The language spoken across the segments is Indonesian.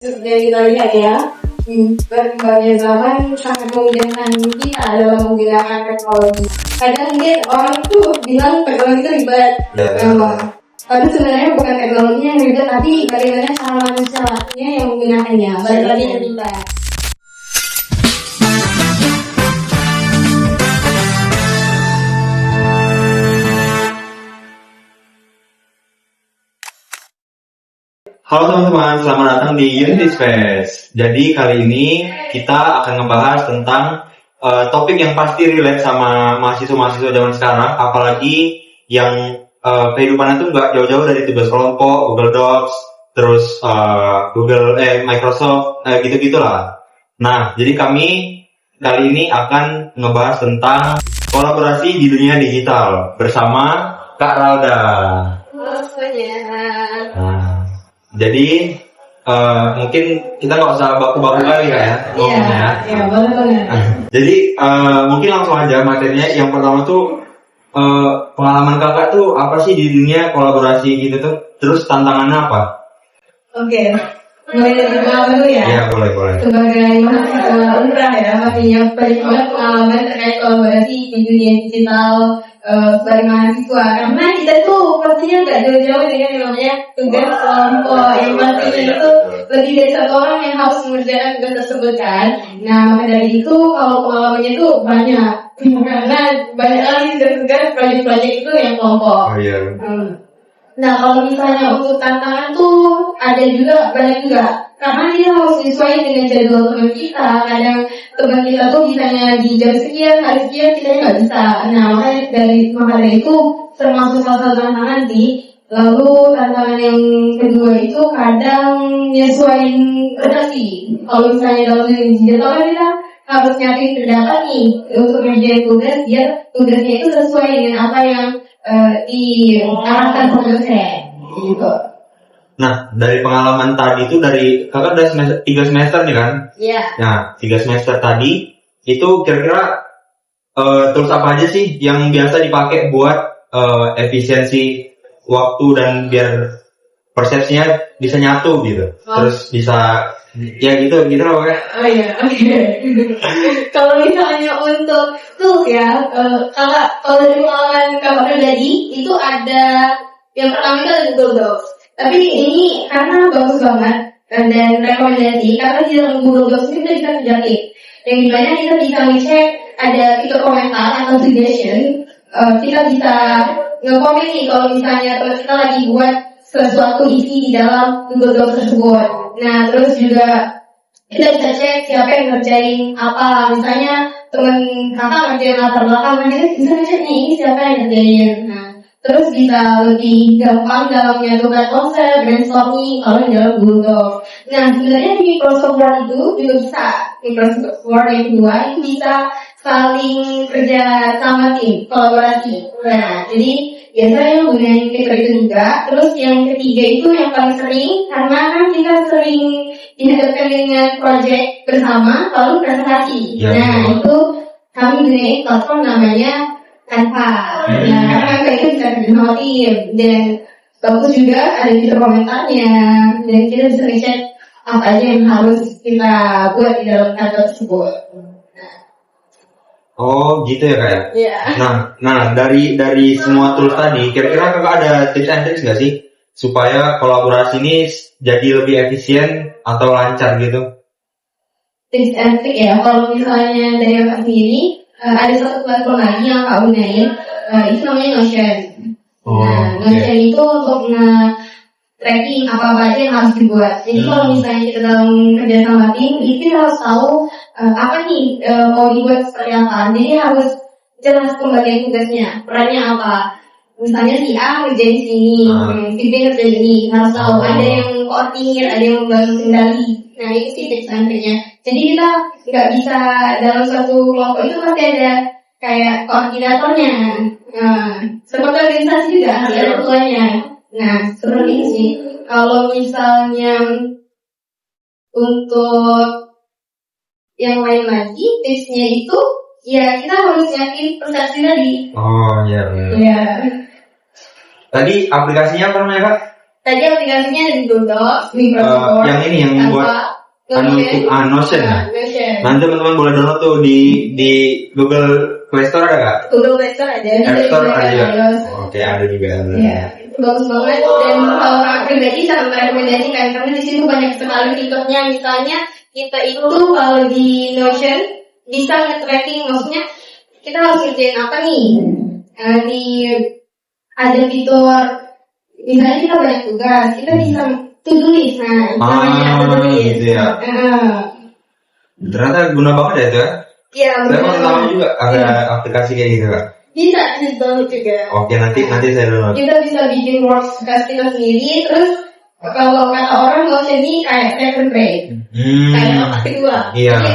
Dari kita lihat ya, berbagai zaman sangat memudahkan kita dalam menggunakan teknologi. Kadang mungkin orang itu bilang teknologi itu ribet, tapi sebenarnya bukan teknologi yang ribet, tapi bagaimana cara manusianya yang menggunakannya. Balik lagi ke kita. Halo teman-teman, selamat datang di Unity Space. Jadi kali ini kita akan ngebahas tentang topik yang pasti relate sama mahasiswa-mahasiswa zaman sekarang, apalagi yang kehidupannya tuh nggak jauh-jauh dari tugas kelompok, Google Docs, terus Microsoft, gitu-gitulah. Nah, jadi kami kali ini akan ngebahas tentang kolaborasi di dunia digital bersama Kak Ralda. Halo semuanya. Jadi mungkin kita nggak usah baku-baku kali ya ngomongnya. Iya, boleh banget. Jadi mungkin langsung aja materinya. Yang pertama tuh pengalaman kakak tuh apa sih di dunia kolaborasi gitu tuh? Terus tantangannya apa? Oke, mulai dari pengalaman dulu ya. Iya, boleh. Sebagai mahasiswa Unpra ya, pastinya banyak banget pengalaman terkait kolaborasi di dunia digital sebagai mahasiswa. Karena kita tuh pastinya nggak jauh-jauh dengan yang namanya tugas kelompok, yang pastinya itu lebih dari satu orang yang harus mengerjakan tugas tersebut kan. Nah, maka dari itu kalau pengalamannya itu banyak, karena banyak kali tugas-tugas proyek-proyek itu yang kelompok. Oh iya. Nah, kalau misalnya untuk tantangan tuh ada juga, banyak juga. Karena kita harus sesuai dengan jadwal teman kita. Kadang teman kita tuh bisanya di jam sekian, hari sekian, kita nggak bisa. Nah, makanya dari itu termasuk salah satu tantangan sih. Lalu tantangan yang kedua itu kadang nyesuaiin redaksi. Kalau misalnya dalam dunia digital kan kita harus nyatain data nih untuk ngerjain tugas, biar tugasnya itu sesuai dengan apa yang diarahkan sama dosen gitu. Nah, dari pengalaman tadi itu dari kakak udah 3 semester nih kan? Iya. Nah, 3 semester tadi itu kira-kira tools apa aja sih yang biasa dipakai buat efisiensi waktu dan biar persepsinya bisa nyatu gitu. Terus bisa ya gitu lah pokoknya. Oh iya, oke. Kalau misalnya untuk tools ya, kalau dari pengalaman kakak pribadi itu ada yang pertama itu ada Google Docs. Tapi ini karena bagus banget dan rekomendasi karena di dalam Google Docs ini kita bisa ngejakin. Yang dimana kita bisa ngecek ada fitur komentar atau suggestion. Kita bisa nge-komen nih kalau misalnya teman kita lagi buat sesuatu isi di dalam Google Docs tersebut. Nah, terus juga kita bisa cek siapa yang ngerjain apa. Misalnya teman kakak ngerjain latar belakang, nah kita bisa cek nih ini siapa yang ngerjain. Nah, terus bisa lebih gampang dalam menyatukan konsep, brainstorming kalau di dalam Google Docs. Nah, sebenarnya di Microsoft Word itu juga bisa. Microsoft Word yang kedua itu bisa saling kerja sama tim, kolaborasi. Nah, jadi biasanya gunain fitur itu juga. Terus yang ketiga itu yang paling sering, karena kan kita sering dihadapkan dengan project bersama lalu presentasi. Nah, itu kami gunain platform namanya Canva. Nah, karena Canva itu bisa sama tim dan bagus juga ada fitur komentarnya dan kita bisa ngecek apa aja yang harus kita buat di dalam Canva tersebut. Oh gitu ya kak ya? Iya. Nah dari semua tools tadi, kira-kira kakak ada tips and tricks nggak sih supaya kolaborasi ini jadi lebih efisien atau lancar gitu? Tips and trick ya, kalau misalnya dari kakak sendiri ada satu platform lagi yang kakak gunain, itu namanya Notion. Nah, Notion itu untuk tracking apa aja yang harus dibuat. Jadi kalau misalnya kita dalam kerja sama tim, itu kita harus tahu apa nih mau dibuat seperti apa. Jadi harus jelas pembagian tugasnya, perannya apa. Misalnya si A ngerjain sini, si B ngerjain ini. Harus tahu ada yang koordinir, ada yang membangun kendali. Nah itu sih tips and triknya. Jadi kita nggak bisa dalam suatu kelompok itu pasti ada kayak koordinatornya. Seperti organisasi juga harus ada ketuanya. Nah, seperti itu sih. Kalau misalnya untuk yang lain lagi, tipsnya itu ya kita harus yakin persepsi tadi. Oh iya. Ya. Tadi aplikasinya apa namanya kak? Tadi aplikasinya ada di Google Docs, Microsoft Word, yang ini yang Canva, buat Notion ya. Notion. Nanti teman-teman boleh download tuh di Google Play Store ada nggak? Google Play Store ada, App Store ada juga. iOS. Oke, ada juga. Iya, itu bagus banget. Dan kalau orang pribadi sangat merekomendasikan karena di situ banyak sekali fiturnya. Misalnya kita itu kalau di Notion bisa nge-tracking, maksudnya kita harus kerjain apa nih? Di ada fitur, misalnya kita banyak tugas, kita bisa to-do list. Nah, namanya to-do list. Gitu ya. Ternyata guna banget ya itu ya. Iya, Saya mau tahu juga ada aplikasi kayak gitu Kak. bisa download juga. Oke, nanti saya download. Kita bisa bikin workspace kita sendiri, terus kalau kata orang Notion ini kayak second grade, kayak otak kedua. Iya. Jadi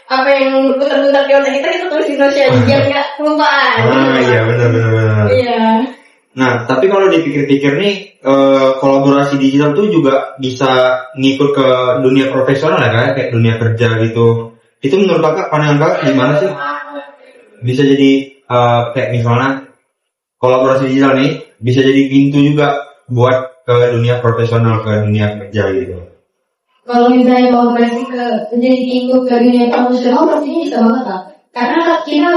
apa yang berputar-putar di otak kita tulis di Notion biar nggak kelupaan. Iya benar. Iya. Nah, tapi kalau dipikir-pikir nih kolaborasi digital tuh juga bisa ngikut ke dunia profesional ya Kak, kayak dunia kerja gitu. Itu menurut Kakak, pandangan Kakak gimana sih? Bisa jadi kayak misalnya kolaborasi digital nih bisa jadi pintu juga buat ke dunia profesional, ke dunia kerja gitu. Kalau misalnya mau masih jadi pintu ke dunia profesional pastinya bisa banget lah. Karena kita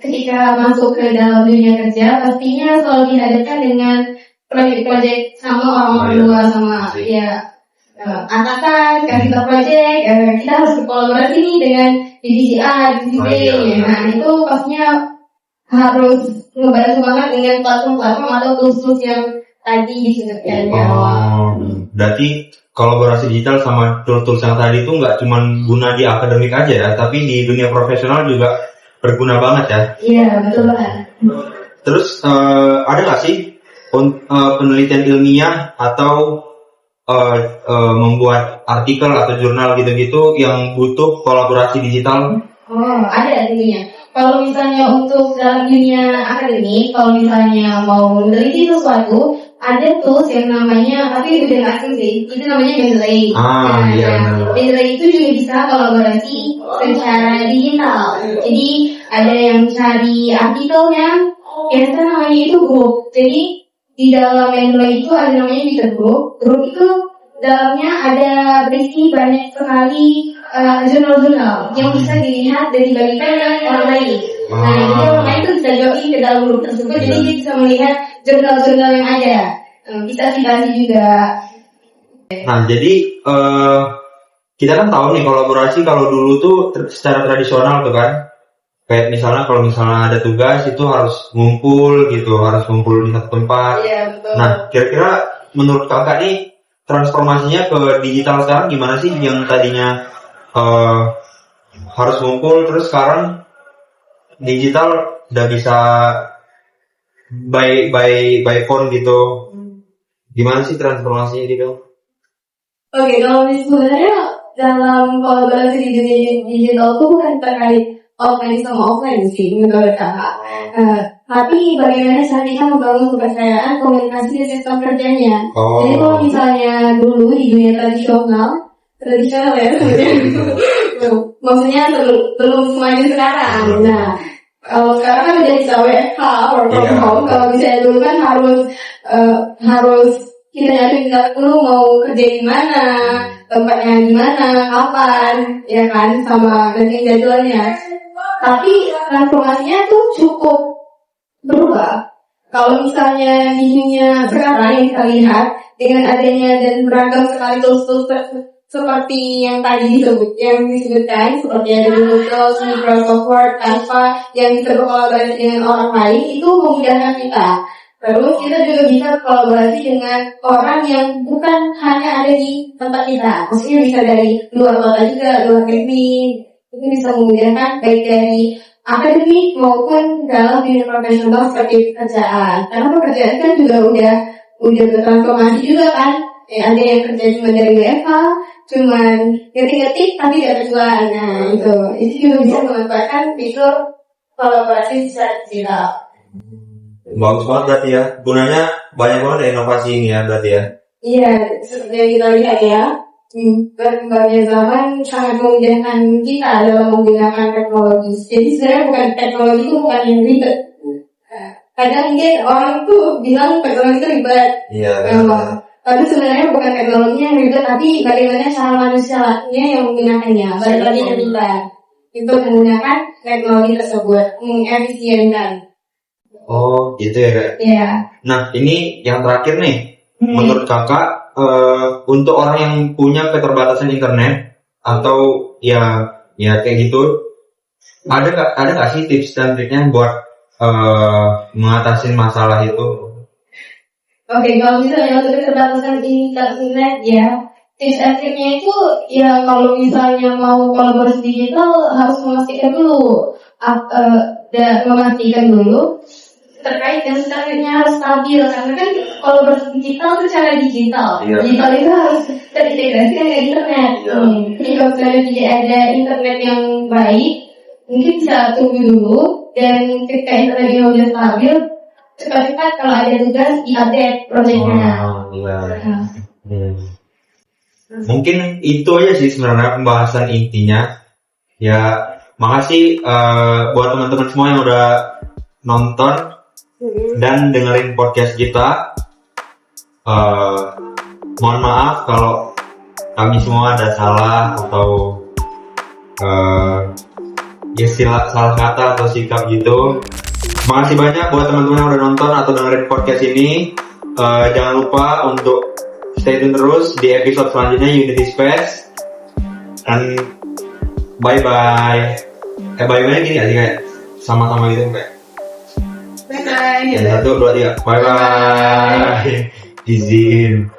ketika masuk ke dalam dunia kerja pastinya selalu dihadapkan dengan proyek-proyek sama orang-orang luar sama atasan kasih kita proyek, kita harus berkolaborasi nih dengan divisi A, divisi B. Nah itu pastinya harus ngebantu banget dengan platform-platform atau tools-tools yang tadi disebutkan. Berarti kolaborasi digital sama tools-tools yang tadi itu nggak cuma guna di akademik aja ya, tapi di dunia profesional juga berguna banget ya. Iya, betul banget. Terus ada nggak sih penelitian ilmiah atau membuat artikel atau jurnal gitu-gitu yang butuh kolaborasi digital? Ada tentunya. Kalau misalnya untuk dalam dunia akademik, kalau misalnya mau meneliti sesuatu, ada tools yang namanya, tapi udah asing sih, itu namanya Mendeley. Mendeley itu juga bisa kolaborasi secara digital. Jadi ada yang cari artikelnya, biasanya namanya itu group. Jadi di dalam Mendeley itu ada namanya user group. Group itu dalamnya ada berisi banyak sekali jurnal-jurnal yang bisa dilihat dan dibagikan dengan orang lain. Nah, jadi orang lain itu bisa join ke dalam grup tersebut, jadi dia bisa melihat jurnal-jurnal yang ada. Bisa citasi juga. Nah, jadi kita kan tahu nih kolaborasi kalau dulu tuh secara tradisional tuh kan. Kayak misalnya kalau misalnya ada tugas itu harus ngumpul gitu, harus ngumpul di satu tempat. Iya, betul. Nah, kira-kira menurut Kakak nih transformasinya ke digital sekarang gimana sih? Yang tadinya harus ngumpul terus sekarang digital udah bisa by phone gitu. Gimana sih transformasinya gitu? Oke, kalau sebenarnya dalam kolaborasi di dunia digital itu bukan terkait offline sama offline sih menurut kakak. Tapi bagaimana cara kita membangun kepercayaan komunikasi dan sistem kerjanya. Jadi kalau misalnya dulu di dunia tradisional ya, maksudnya belum semakin sekarang. Nah, kalau sekarang kan udah bisa WFH, work from home. Kalau misalnya dulu kan harus kita nyari dulu mau kerja di mana, tempatnya di mana, kapan, ya kan, sama ganti jadwalnya. Tapi transformasinya tuh cukup berubah. Kalau misalnya di dunia sekarang yang kita lihat dengan adanya dan beragam sekali tools seperti yang tadi disebutkan seperti ada Google Docs, Microsoft Word, Canva yang bisa berkolaborasi dengan orang lain, itu memudahkan kita. Terus kita juga bisa kolaborasi dengan orang yang bukan hanya ada di tempat kita, maksudnya bisa dari luar kota juga, luar negeri. Itu bisa memudahkan baik dari akademik maupun dalam dunia profesional seperti pekerjaan. Karena pekerjaan kan juga udah bertransformasi juga kan. Ada yang kerja cuma dari WFH, cuman ngetik-ngetik tapi gak terjual. Nah itu juga bisa memanfaatkan fitur kolaborasi secara digital. Bagus banget berarti ya, gunanya banyak banget inovasi ini ya berarti ya. Iya, seperti yang kita lihat ya, berkembangnya zaman sangat memudahkan kita dalam menggunakan teknologi. Jadi sebenarnya bukan teknologi itu bukan yang ribet, kadang mungkin orang tuh bilang teknologi itu ribet. Iya. Tapi sebenarnya bukan teknologinya yang ribet, tapi bagaimana cara manusianya yang menggunakannya. Balik lagi ke kita itu menggunakan teknologi tersebut, mengefisienkan. Oh, gitu ya kak. Iya. Nah, ini yang terakhir nih. Menurut kakak, untuk orang yang punya keterbatasan internet atau ya kayak gitu, ada nggak sih tips dan triknya buat mengatasi masalah itu? Oke, kalau misalnya untuk keterbatasan internet ya, tips and triknya itu ya kalau misalnya mau kolaborasi digital harus memastikan dulu terkait dengan internetnya harus stabil, karena kan kolaborasi digital itu secara digital. Iya. Digital itu harus terintegrasi dengan internet. Iya. Jadi kalau misalnya tidak ada internet yang baik, mungkin bisa tunggu dulu, dan ketika internetnya udah stabil, cepat-cepat kalau ada tugas diupdate proyeknya. Iya. Mungkin itu aja sih sebenarnya pembahasan intinya. Ya, makasih buat teman-teman semua yang udah nonton dan dengerin podcast kita. Mohon maaf kalau kami semua ada salah atau salah kata atau sikap gitu. Makasih banyak buat teman-teman yang udah nonton atau dengerin podcast ini. Jangan lupa untuk stay tune terus di episode selanjutnya Unity Space. Dan bye bye. Bye-bye gini aja kayak sama-sama gitu kayak. Bye-bye. Ya, 1, 2, 3. Bye-bye. Izin.